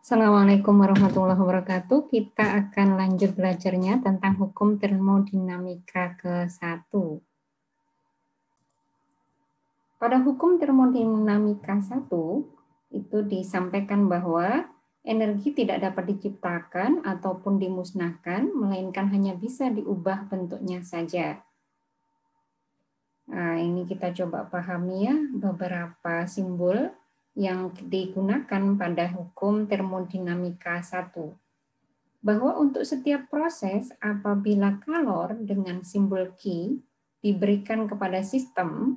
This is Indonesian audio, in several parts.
Assalamualaikum warahmatullahi wabarakatuh. Kita akan lanjut belajarnya tentang hukum termodinamika ke-1. Pada hukum termodinamika 1, itu disampaikan bahwa energi tidak dapat diciptakan ataupun dimusnahkan, melainkan hanya bisa diubah bentuknya saja. Nah, ini kita coba pahami ya, beberapa simbol yang digunakan pada hukum termodinamika 1. Bahwa untuk setiap proses apabila kalor dengan simbol Q diberikan kepada sistem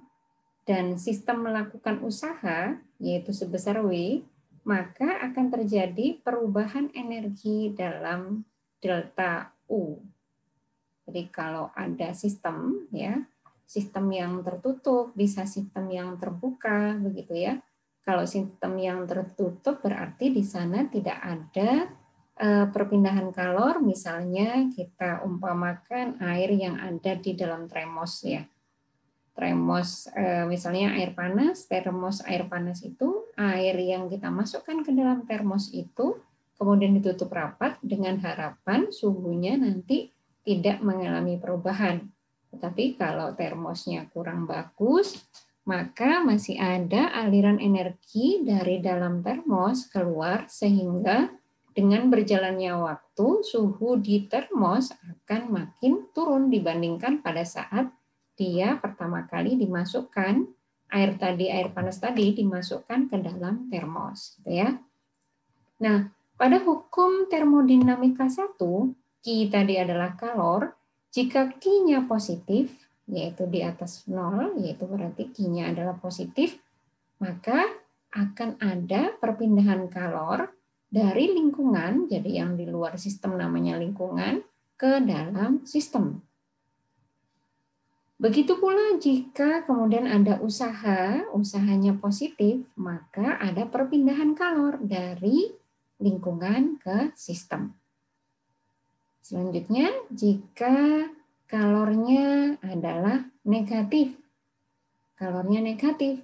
dan sistem melakukan usaha yaitu sebesar W, maka akan terjadi perubahan energi dalam delta U. Jadi kalau ada sistem ya, sistem yang tertutup bisa sistem yang terbuka begitu ya. Kalau sistem yang tertutup berarti di sana tidak ada perpindahan kalor, misalnya kita umpamakan air yang ada di dalam termos ya. Termos misalnya air panas, termos air panas itu air yang kita masukkan ke dalam termos itu kemudian ditutup rapat dengan harapan suhunya nanti tidak mengalami perubahan. Tetapi kalau termosnya kurang bagus, maka masih ada aliran energi dari dalam termos keluar sehingga dengan berjalannya waktu, suhu di termos akan makin turun dibandingkan pada saat dia pertama kali dimasukkan, air panas tadi dimasukkan ke dalam termos. Gitu ya. Nah, pada hukum termodinamika 1, Q tadi adalah kalor, jika Q-nya positif, yaitu di atas 0, yaitu berarti Q-nya adalah positif, maka akan ada perpindahan kalor dari lingkungan, jadi yang di luar sistem namanya lingkungan, ke dalam sistem. Begitu pula jika kemudian ada usahanya positif, maka ada perpindahan kalor dari lingkungan ke sistem. Selanjutnya, jika kalornya adalah negatif,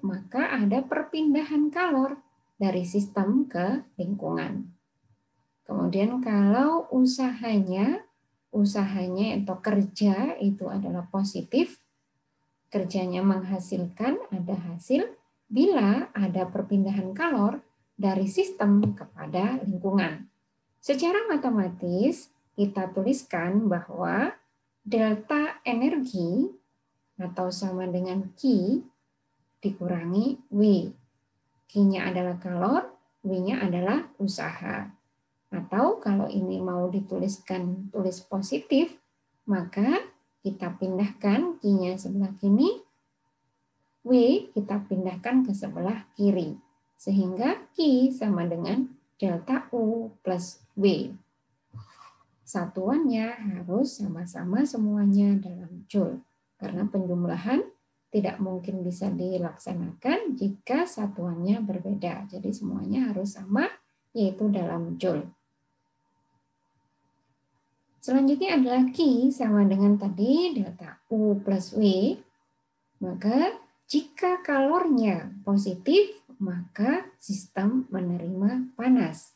maka ada perpindahan kalor dari sistem ke lingkungan. Kemudian kalau usahanya atau kerja itu adalah positif, kerjanya menghasilkan ada hasil bila ada perpindahan kalor dari sistem kepada lingkungan. Secara matematis kita tuliskan bahwa delta energi atau sama dengan Q dikurangi W. Q-nya adalah kalor, W-nya adalah usaha. Atau kalau ini mau tulis positif, maka kita pindahkan Q-nya sebelah kiri, W kita pindahkan ke sebelah kiri. Sehingga Q sama dengan delta U plus W. Satuannya harus sama-sama semuanya dalam joule. Karena penjumlahan tidak mungkin bisa dilaksanakan jika satuannya berbeda. Jadi semuanya harus sama, yaitu dalam joule. Selanjutnya adalah Q sama dengan tadi delta U plus W. Maka jika kalornya positif, maka sistem menerima panas.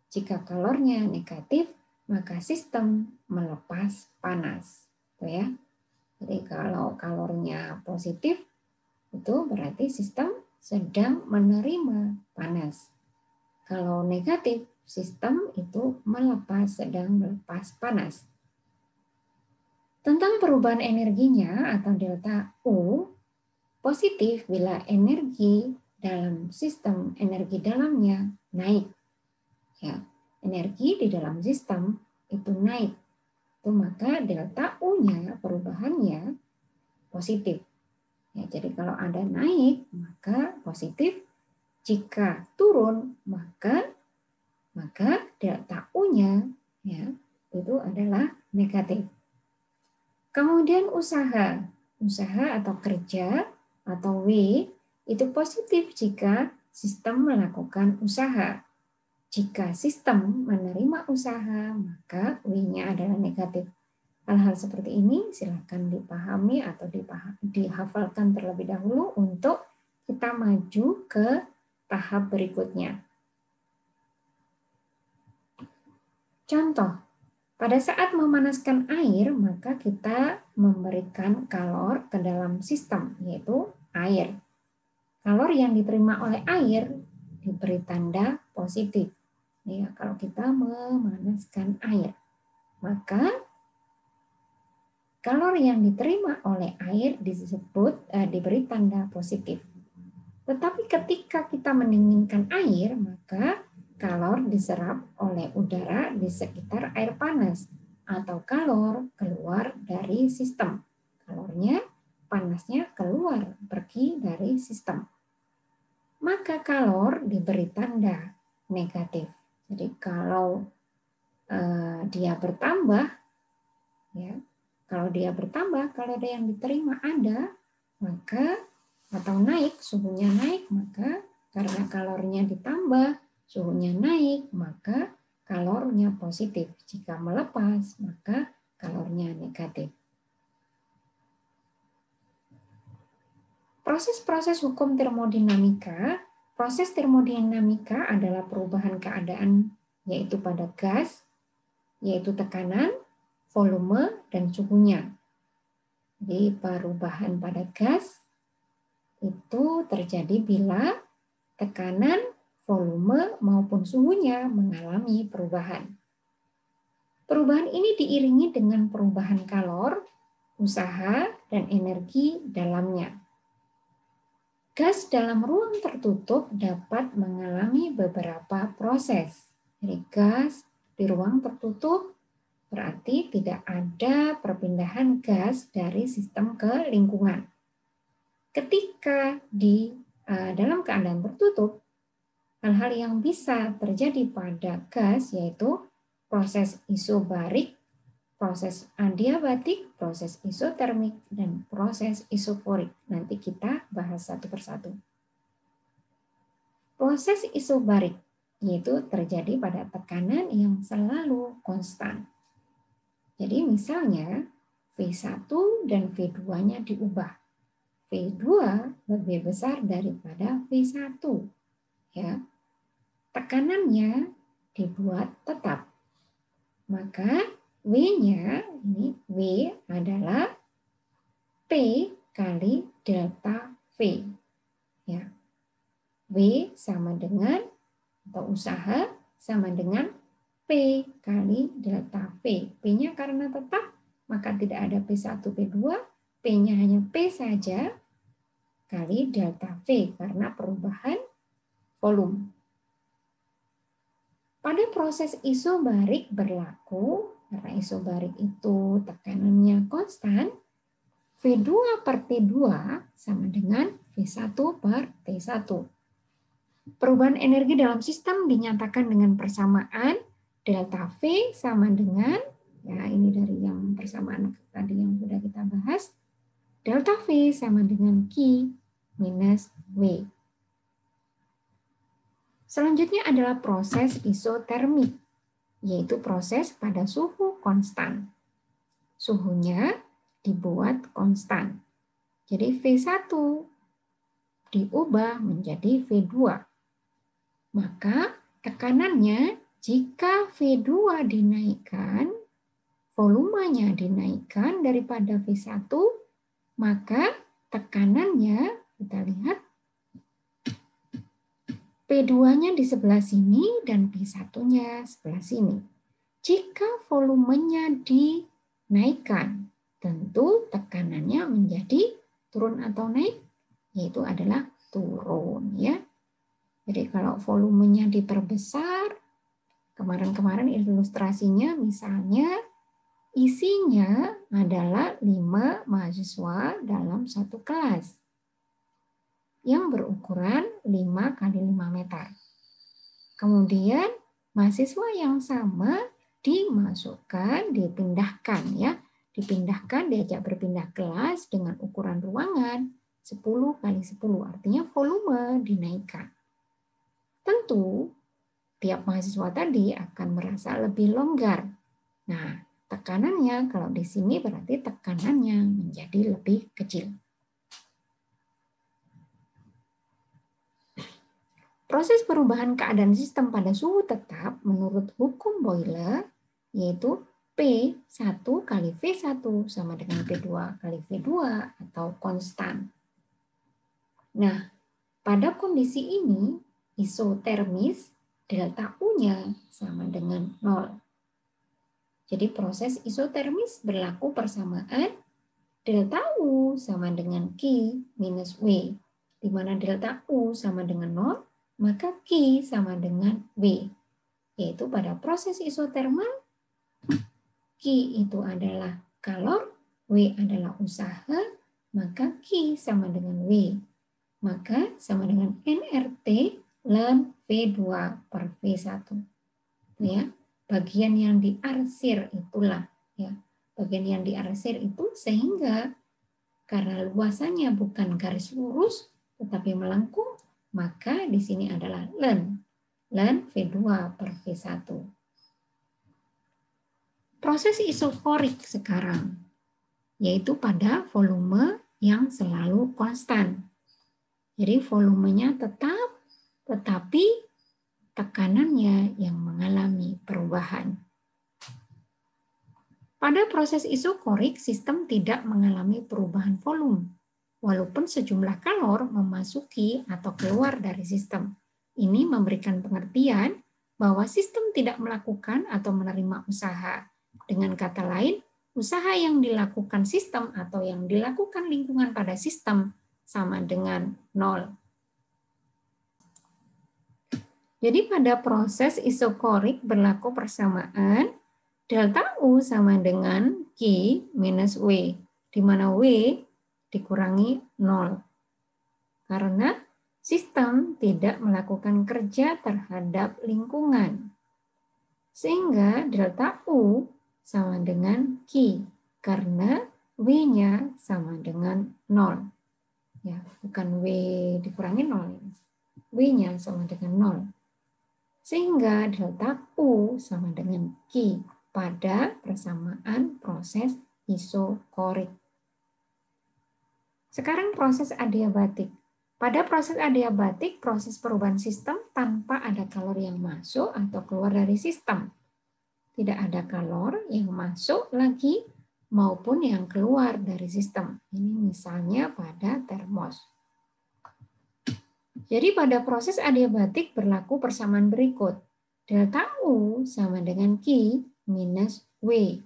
Jika kalornya negatif, maka sistem melepas panas. Itu ya. Jadi kalau kalornya positif, itu berarti sistem sedang menerima panas. Kalau negatif, sistem itu sedang melepas panas. Tentang perubahan energinya atau delta U, positif bila energi dalam sistem, energi dalamnya naik. Ya, energi di dalam sistem itu naik. Itu maka delta U-nya perubahannya positif. Ya, jadi kalau ada naik maka positif, jika turun maka delta U-nya ya itu adalah negatif. Kemudian usaha atau kerja atau W itu positif jika sistem melakukan usaha. Jika sistem menerima usaha, maka W-nya adalah negatif. Hal-hal seperti ini silakan dipahami atau dihafalkan terlebih dahulu untuk kita maju ke tahap berikutnya. Contoh, pada saat memanaskan air, maka kita memberikan kalor ke dalam sistem, yaitu air. Kalor yang diterima oleh air diberi tanda positif. Ya, kalau kita memanaskan air, maka kalor yang diterima oleh air disebut diberi tanda positif. Tetapi ketika kita mendinginkan air, maka kalor diserap oleh udara di sekitar air panas atau kalor keluar dari sistem. Kalornya, panasnya keluar, pergi dari sistem. Maka kalor diberi tanda negatif. Jadi kalau dia bertambah, ya, kalau dia bertambah, kalor yang diterima ada, maka atau naik, suhunya naik, maka karena kalornya ditambah, suhunya naik, maka kalornya positif. Jika melepas, maka kalornya negatif. Proses-proses hukum termodinamika. Proses termodinamika adalah perubahan keadaan yaitu pada gas, yaitu tekanan, volume, dan suhunya. Jadi perubahan pada gas itu terjadi bila tekanan, volume, maupun suhunya mengalami perubahan. Perubahan ini diiringi dengan perubahan kalor, usaha, dan energi dalamnya. Gas dalam ruang tertutup dapat mengalami beberapa proses. Jadi gas di ruang tertutup berarti tidak ada perpindahan gas dari sistem ke lingkungan. Ketika di dalam keadaan tertutup, hal-hal yang bisa terjadi pada gas yaitu proses isobarik, proses adiabatik, proses isotermik, dan proses isoporik. Nanti kita bahas satu persatu. Proses isobarik yaitu terjadi pada tekanan yang selalu konstan. Jadi misalnya V1 dan V2-nya diubah. V2 lebih besar daripada V1. Ya. Tekanannya dibuat tetap. Maka W-nya, ini W adalah P kali delta V. Ya. W sama dengan, atau usaha sama dengan P kali delta V. P-nya karena tetap, maka tidak ada P1, P2, P-nya hanya P saja kali delta V karena perubahan volume. Pada proses isobarik berlaku, karena isobarik itu tekanannya konstan, V2 per T2 sama dengan V1 per T1. Perubahan energi dalam sistem dinyatakan dengan persamaan delta V sama dengan, ya ini dari yang persamaan tadi yang sudah kita bahas, delta V sama dengan Q minus W. Selanjutnya adalah proses isotermik, yaitu proses pada suhu konstan. Suhunya dibuat konstan. Jadi V1 diubah menjadi V2. Maka tekanannya jika V2 dinaikkan, volumenya dinaikkan daripada V1, maka tekanannya, kita lihat, P2-nya di sebelah sini dan P1-nya sebelah sini. Jika volumenya dinaikkan, tentu tekanannya menjadi turun atau naik, yaitu adalah turun, ya. Jadi kalau volumenya diperbesar, kemarin-kemarin ilustrasinya misalnya isinya adalah 5 mahasiswa dalam satu kelas yang berukuran 5 kali 5 meter. Kemudian mahasiswa yang sama dimasukkan, dipindahkan, ya, dipindahkan, diajak berpindah kelas dengan ukuran ruangan 10 kali 10, artinya volume dinaikkan. Tentu tiap mahasiswa tadi akan merasa lebih longgar. Nah, tekanannya kalau di sini berarti tekanannya menjadi lebih kecil. Proses perubahan keadaan sistem pada suhu tetap menurut hukum Boyle yaitu P1 kali V1 sama dengan P2 kali V2 atau konstan. Nah, pada kondisi ini isotermis delta U-nya sama dengan 0. Jadi proses isotermis berlaku persamaan delta U sama dengan Q minus W, di mana delta U sama dengan 0, maka Q sama dengan W. Yaitu pada proses isotermal, Q itu adalah kalor, W adalah usaha, maka Q sama dengan W. Maka sama dengan nRT ln V2 per V1. Ya, bagian yang diarsir itulah ya. Bagian yang diarsir itu sehingga karena luasannya bukan garis lurus tetapi melengkung, maka di sini adalah ln V2 per V1. Proses isokorik sekarang yaitu pada volume yang selalu konstan. Jadi volumenya tetap, tetapi tekanannya yang mengalami perubahan. Pada proses isokorik, sistem tidak mengalami perubahan volume, walaupun sejumlah kalor memasuki atau keluar dari sistem. Ini memberikan pengertian bahwa sistem tidak melakukan atau menerima usaha. Dengan kata lain, usaha yang dilakukan sistem atau yang dilakukan lingkungan pada sistem sama dengan 0. Jadi pada proses isokorik berlaku persamaan delta U sama dengan Q minus W, di mana W dikurangi 0. Karena sistem tidak melakukan kerja terhadap lingkungan. Sehingga delta U sama dengan Q, karena W-nya sama dengan 0. Ya, bukan W dikurangi 0. W-nya sama dengan 0. Sehingga delta U sama dengan Q pada persamaan proses isokorik. Sekarang proses adiabatik. Pada proses adiabatik, proses perubahan sistem tanpa ada kalor yang masuk atau keluar dari sistem. Tidak ada kalor yang masuk lagi maupun yang keluar dari sistem. Ini misalnya pada termos. Jadi pada proses adiabatik berlaku persamaan berikut. Delta U sama dengan Q minus W.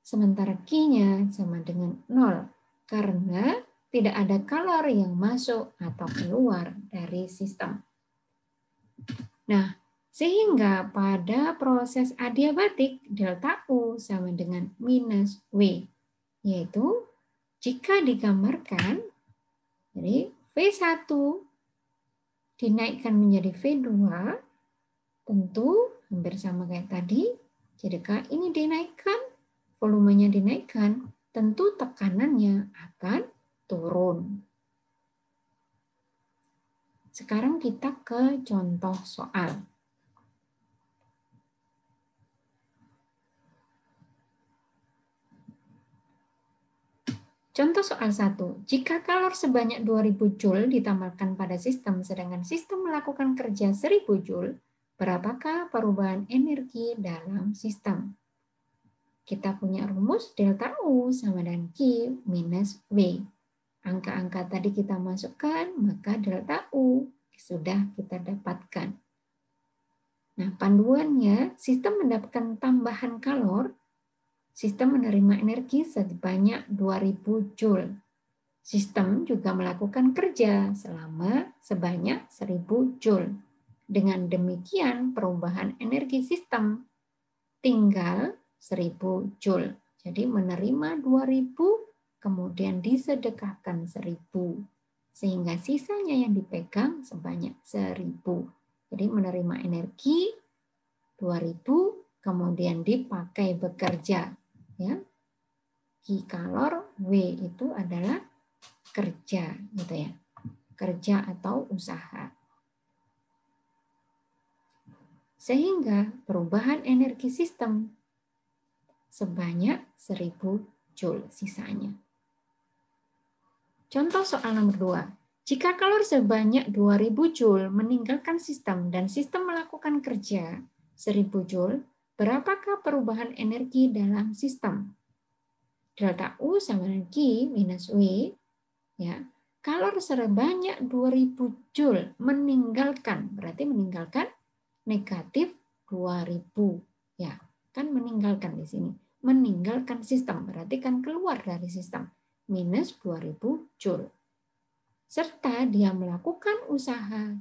Sementara Q-nya sama dengan 0. Karena tidak ada kalor yang masuk atau keluar dari sistem. Nah, sehingga pada proses adiabatik delta U sama dengan minus W. Yaitu jika digambarkan, jadi V1 dinaikkan menjadi V2, tentu hampir sama kayak tadi. Jika ini dinaikkan, volumenya dinaikkan, tentu tekanannya akan turun. Sekarang kita ke contoh soal. Contoh soal 1. Jika kalor sebanyak 2000 Joule ditambahkan pada sistem, sedangkan sistem melakukan kerja 1000 Joule, berapakah perubahan energi dalam sistem? Kita punya rumus delta U sama dengan Q minus W. Angka-angka tadi kita masukkan, maka delta U sudah kita dapatkan. Nah, panduannya, sistem mendapatkan tambahan kalor, sistem menerima energi sebanyak 2000 Joule. Sistem juga melakukan kerja selama sebanyak 1000 Joule. Dengan demikian, perubahan energi sistem tinggal 1000 Joule. Jadi menerima 2000, kemudian disedekahkan 1000. Sehingga sisanya yang dipegang sebanyak 1000. Jadi menerima energi 2000, kemudian dipakai bekerja. Ya, Q kalor, W itu adalah kerja, gitu ya, kerja atau usaha. Sehingga perubahan energi sistem sebanyak 1000 Joule sisanya. Contoh soal nomor 2. Jika kalor sebanyak 2000 Joule meninggalkan sistem dan sistem melakukan kerja 1000 Joule, berapakah perubahan energi dalam sistem? Delta U sama dengan Q minus W, ya. Kalor sebanyak 2000 Joule meninggalkan, berarti meninggalkan negatif 2000, ya. Kan meninggalkan di sini. Meninggalkan sistem, berarti kan keluar dari sistem. Minus 2000 Joule. Serta dia melakukan usaha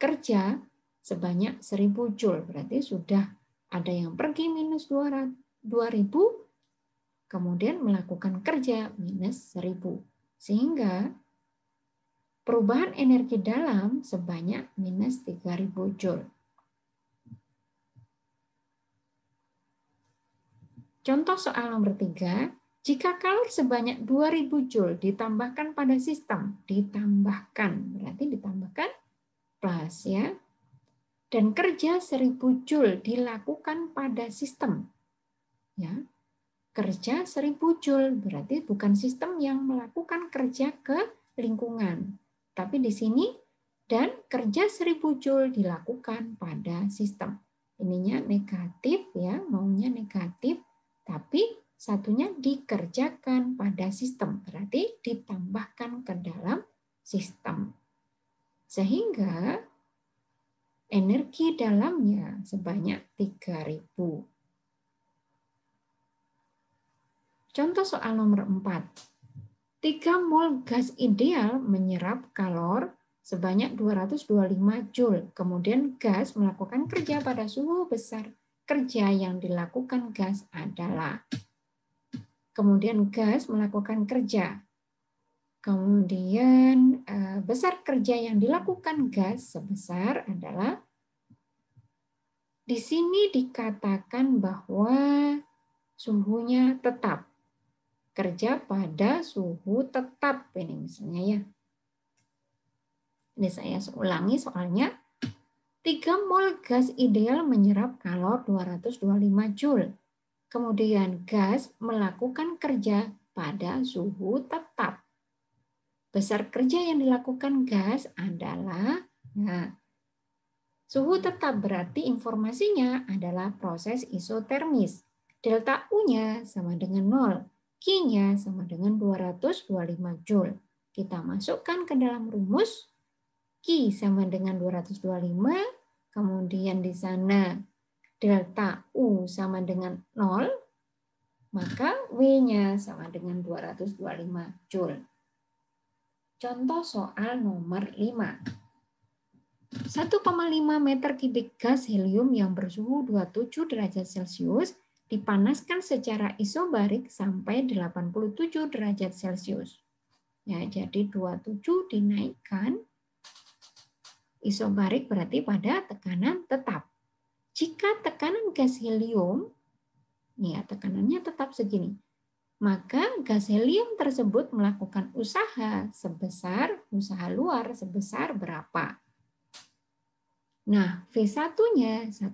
kerja sebanyak 1000 Joule, berarti sudah ada yang pergi minus 2000, kemudian melakukan kerja minus 1000. Sehingga perubahan energi dalam sebanyak minus 3000 Joule. Contoh soal nomor 3, jika kalor sebanyak 2000 Joule ditambahkan pada sistem, ditambahkan, berarti ditambahkan plus ya, dan kerja 1000 Joule dilakukan pada sistem. Ya, kerja 1000 Joule berarti bukan sistem yang melakukan kerja ke lingkungan. Tapi di sini dan kerja 1000 Joule dilakukan pada sistem. Ininya negatif ya, maunya negatif, tapi satunya dikerjakan pada sistem. Berarti ditambahkan ke dalam sistem. Sehingga energi dalamnya sebanyak 3000. Contoh soal nomor 4. 3 mol gas ideal menyerap kalor sebanyak 225 Joule. Kemudian gas melakukan kerja pada suhu besar. Kerja yang dilakukan gas adalah. Kemudian gas melakukan kerja. Kemudian besar kerja yang dilakukan gas sebesar adalah. Di sini dikatakan bahwa suhunya tetap. Kerja pada suhu tetap ini misalnya ya. Ini saya ulangi soalnya. 3 mol gas ideal menyerap kalor 225 Joule. Kemudian gas melakukan kerja pada suhu tetap. Besar kerja yang dilakukan gas adalah, nah, suhu tetap berarti informasinya adalah proses isotermis. Delta U-nya sama dengan 0. Q-nya sama dengan 225 Joule. Kita masukkan ke dalam rumus. Q sama dengan 225. Kemudian di sana delta U sama dengan 0. Maka W-nya sama dengan 225 Joule. Contoh soal nomor 5. 1,5 meter kubik gas helium yang bersuhu 27 derajat Celcius dipanaskan secara isobarik sampai 87 derajat Celcius. Ya, jadi 27 dinaikkan. Isobarik berarti pada tekanan tetap. Jika tekanan gas helium, ya tekanannya tetap segini, maka gas helium tersebut melakukan usaha luar sebesar berapa? Nah, V1-nya 1,5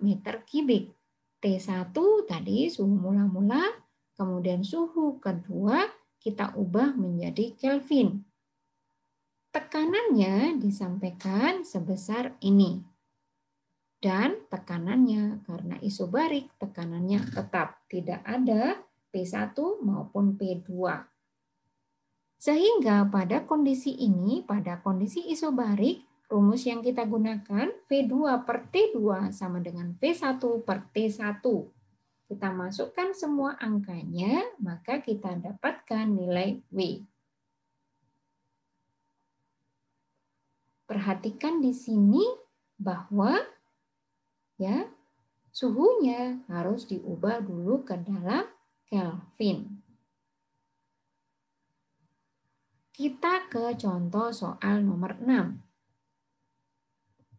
meter kubik. T1 tadi suhu mula-mula, kemudian suhu kedua kita ubah menjadi Kelvin. Tekanannya disampaikan sebesar ini. Dan tekanannya karena isobarik, tekanannya tetap. Tidak ada P1 maupun P2. Sehingga pada kondisi ini, pada kondisi isobarik, rumus yang kita gunakan V2 per T2 sama dengan V1 per T1. Kita masukkan semua angkanya, maka kita dapatkan nilai W. Perhatikan di sini bahwa ya suhunya harus diubah dulu ke dalam Kelvin. Kita ke contoh soal nomor 6.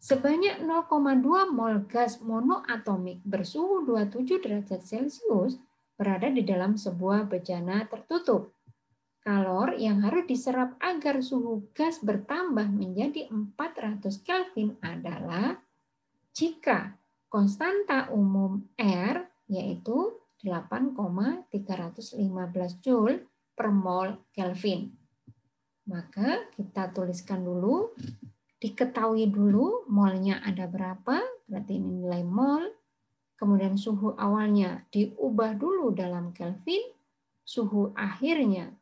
Sebanyak 0,2 mol gas monoatomik bersuhu 27 derajat Celcius berada di dalam sebuah bejana tertutup. Kalor yang harus diserap agar suhu gas bertambah menjadi 400 Kelvin adalah jika konstanta umum R yaitu 8,315 Joule per mol Kelvin. Maka kita tuliskan dulu. Diketahui dulu molnya ada berapa, berarti ini nilai mol. kemudian suhu awalnya diubah dulu dalam Kelvin, suhu akhirnya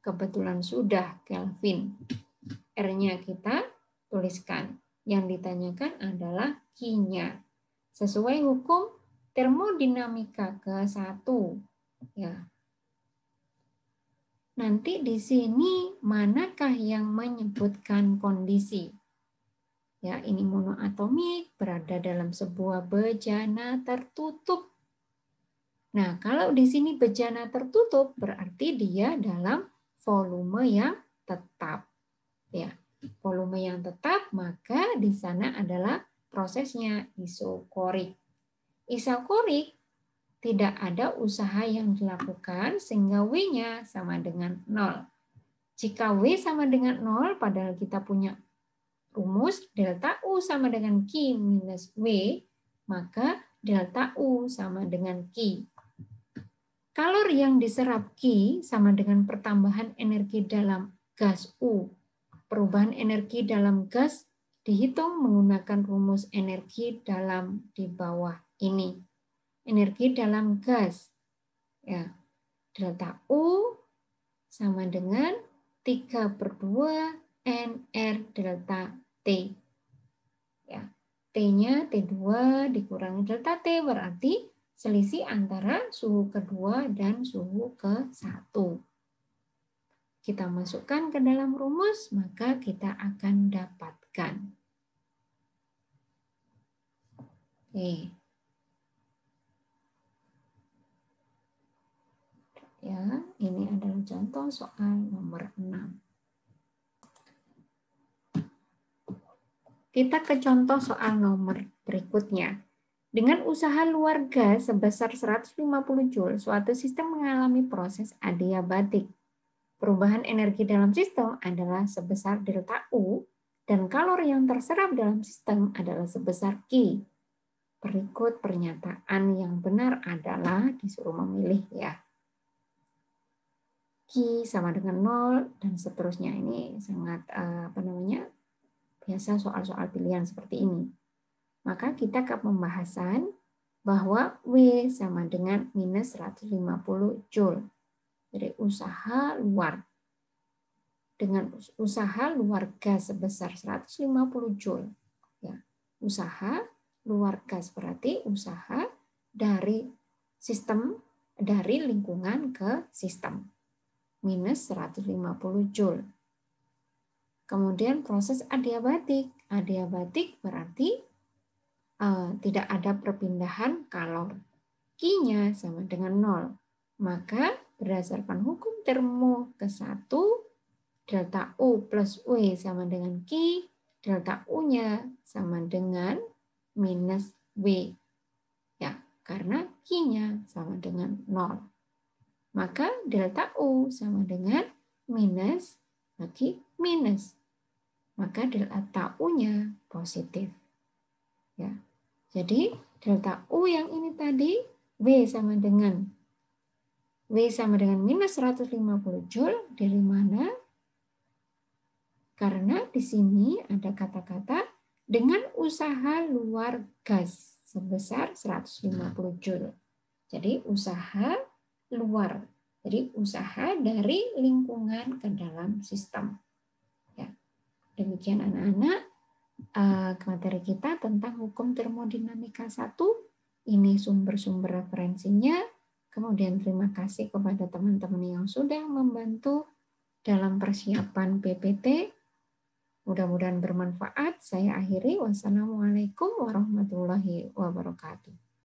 kebetulan sudah Kelvin. R-nya kita tuliskan. Yang ditanyakan adalah Q-nya. Sesuai hukum termodinamika ke-1. Ya. Nanti di sini manakah yang menyebutkan kondisi? Ya, ini monoatomik, berada dalam sebuah bejana tertutup. Nah, kalau di sini bejana tertutup berarti dia dalam volume yang tetap. Ya, volume yang tetap, maka di sana adalah prosesnya isokorik. Isokorik tidak ada usaha yang dilakukan sehingga W-nya sama dengan 0. Jika W sama dengan 0, padahal kita punya rumus delta U sama dengan Q minus W, maka delta U sama dengan Q. Kalor yang diserap Q sama dengan pertambahan energi dalam gas U. Perubahan energi dalam gas dihitung menggunakan rumus energi dalam di bawah ini. Energi dalam gas. Ya, delta U sama dengan 3/2 NR delta T. Ya, T-nya T2 dikurangi delta T berarti selisih antara suhu kedua dan suhu ke-1. Kita masukkan ke dalam rumus, maka kita akan dapatkan. Oke. Ya, ini adalah contoh soal nomor 6. Kita ke contoh soal nomor berikutnya. Dengan usaha luar gas sebesar 150 Joule, suatu sistem mengalami proses adiabatik. Perubahan energi dalam sistem adalah sebesar delta U, dan kalor yang terserap dalam sistem adalah sebesar Q. Berikut pernyataan yang benar adalah disuruh memilih ya. Q sama dengan 0 dan seterusnya. Ini sangat biasa soal-soal pilihan seperti ini. Maka kita ke pembahasan bahwa W sama dengan minus 150 Joule. Jadi usaha luar. Dengan usaha luar gas sebesar 150 Joule. Ya, usaha luar gas berarti usaha dari sistem, dari lingkungan ke sistem. Minus 150 Joule. Kemudian proses adiabatik. Adiabatik berarti tidak ada perpindahan kalor. Q-nya sama dengan 0. Maka berdasarkan hukum termo ke-1, delta U plus W sama dengan Q, delta U-nya sama dengan minus W. Ya, karena Q-nya sama dengan 0. Maka delta U sama dengan minus bagi minus. Maka delta U-nya positif. Ya. Jadi delta U yang ini tadi W sama dengan minus 150 Joule dari mana? Karena di sini ada kata-kata dengan usaha luar gas sebesar 150 Joule. Jadi usaha luar. Jadi usaha dari lingkungan ke dalam sistem. Ya. Demikian anak-anak materi kita tentang hukum termodinamika 1. Ini sumber-sumber referensinya. Kemudian terima kasih kepada teman-teman yang sudah membantu dalam persiapan PPT. Mudah-mudahan bermanfaat. Saya akhiri. Wassalamualaikum warahmatullahi wabarakatuh.